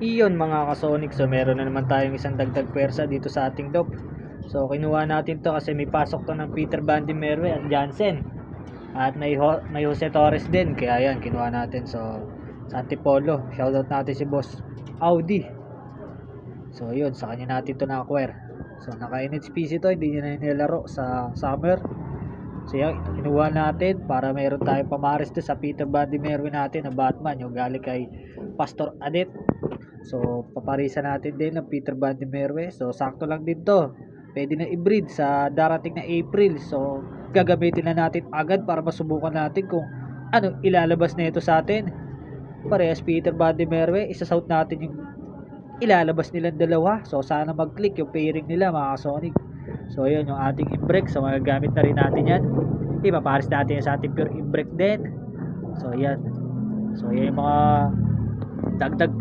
Iyon mga kasonic, so meron na naman tayong isang dagdag pwersa dito sa ating loop. So kinuha natin to kasi may pasok to ng Peter Van de Merwe at Jansen. At may Jose Torres din, kaya yan kinuha natin. So sa Antipolo, shoutout natin si Boss Audi. So yun, sa kanya natin to na-acquire. So naka-NHPC to, hindi niya na nilaro sa summer. So yan, kinuha natin para meron tayong pamaris to sa Peter Van de Merwe natin na Batman, yung galing kay Pastor Adet. So paparisan natin din ng Peter Van de Merwe. So sakto lang din to, pwede na i-breed sa darating na April. So gagamitin na natin agad para masubukan natin kung ano ilalabas na ito sa atin. Parehas Peter Van de Merwe, isa-south natin yung ilalabas nilang dalawa. So sana mag-click yung pairing nila mga Sonic. So yun yung ating imbrek. So magagamit na rin natin yan. Ipaparis natin yan sa ating pure imbrek din. So yan. So yan yung mga dagdag